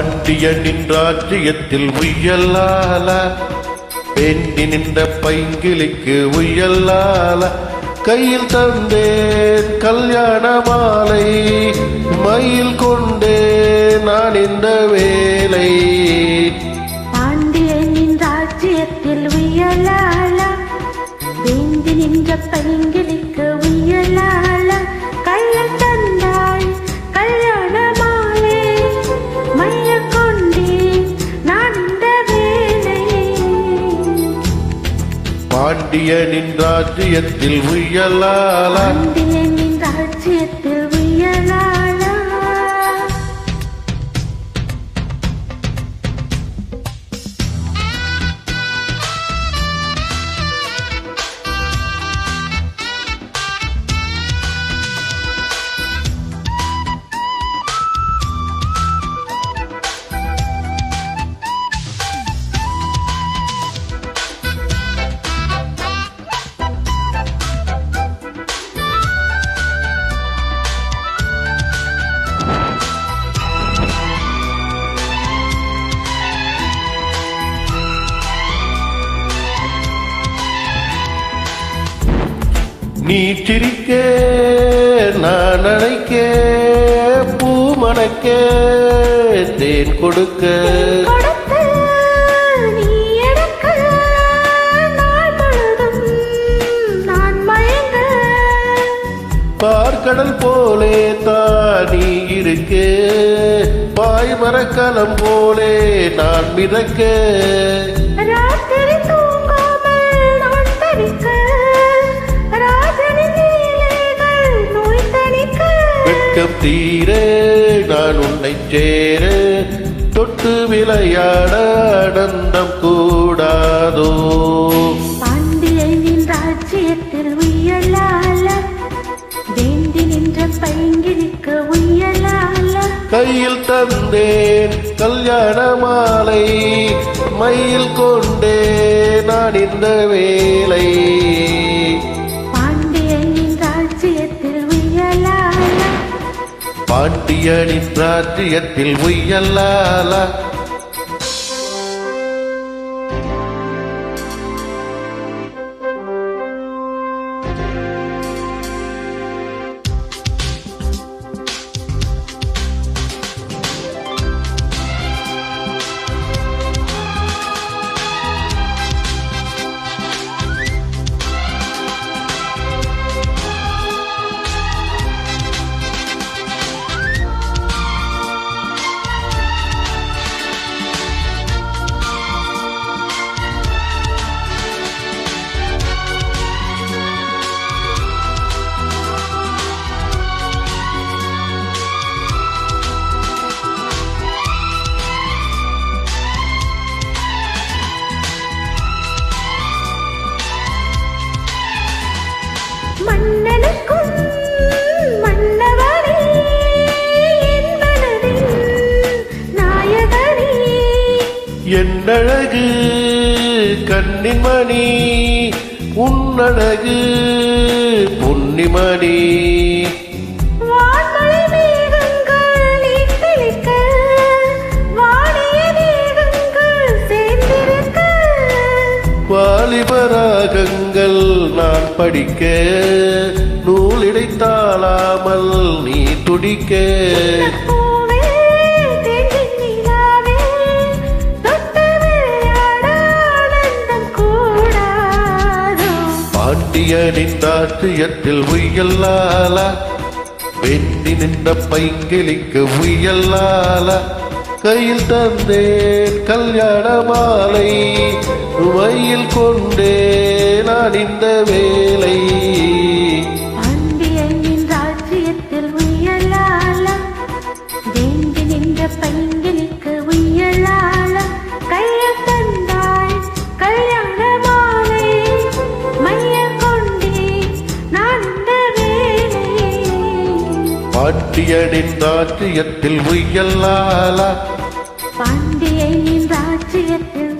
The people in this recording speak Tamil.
பாண்டியனின் ராஜ்யத்தில் உய்யலால வேண்டி நின்ற பைங்கிளிக்கு உய்யலால கையில் தந்தேன் கல்யாண மாலை மயில் கொண்டே நான் இந்த வேலை பாண்டியனின் ராஜ்யத்தில் உய்யலால வேண்டி நின்ற பைங்கிளிக்கு உய்யலால கையில் தந்தாய் கல்யாண மாலை மையல் கொண்டே நான் இந்த வேலை பாண்டியனின் ராஜ்யத்தில் உய்யலால பாண்டியனின் ராஜ்யத்தில் உய்யலால நீ சிரிக்க நான் நினைக்க பூ மணக்க தேன் கொடுக்க கொடுத்து நீ எடுக்க நாள் முழுதும் நான் மயங்க பார்க்கடல் போலே தானி இருக்க பாய் மரக்கலம் போலே நான் மிதக்க ராத்திரி தூங்காமல் நான் தவிக்க ராஜனின் லீலைகள் நோய் தணிக்க வெட்கம் தீர நான் உன்னை சேர தொட்டு விளையாட ஆனந்தம் கூடாதோ பாண்டியனின் ராஜ்யத்தில் உய்யலால வேண்டி நின்ற பைங்கிளிக்கு உய்யலால கையில் தந்தேன் கல்யாண மாலை மயில் கொண்டே நான் இந்த வேலை பாண்டியனின் ராஜ்யத்தில் உய்யலால பாண்டியனின் ராஜ்யத்தில் உய்யலால மன்னனுக்கும் மன்னவனே என் மனதின் நாயகனே என்னழகு கண்ணின் மணி உன்னழகு பொன்னிமணி வான்மழை மேகங்கள் நீர்த்தெளிக்க வானிய மேகங்கள் சேர்ந்திருக்க வாலிபராகங்கள் நான் படிக்க நூலிடைத்தாளாமல் நீ துடிக்க பூவே தேனின் நிலாவே தொட்டு விளையாட ஆனந்தம் கூடாதோ பாண்டியனின் ராஜ்யத்தில் உய்யலால வேண்டி நின்ற பைங்கிளிக்கு உய்யலால கையில் தந்தேன் கல்யாண மாலை மயில் கொண்டே நான் இந்த வேலை பாண்டியனின் ராஜ்யத்தில் உய்யலால வேண்டி நின்ற பைங்கிளிக்கு உய்யலால கையில் தந்தாய் கல்யாண மாலை மையல் கொண்டே நான் இந்த வேலை பாண்டியனின் ராஜ்யத்தில் உய்யலால பாண்டியனின் ராஜ்யத்தில்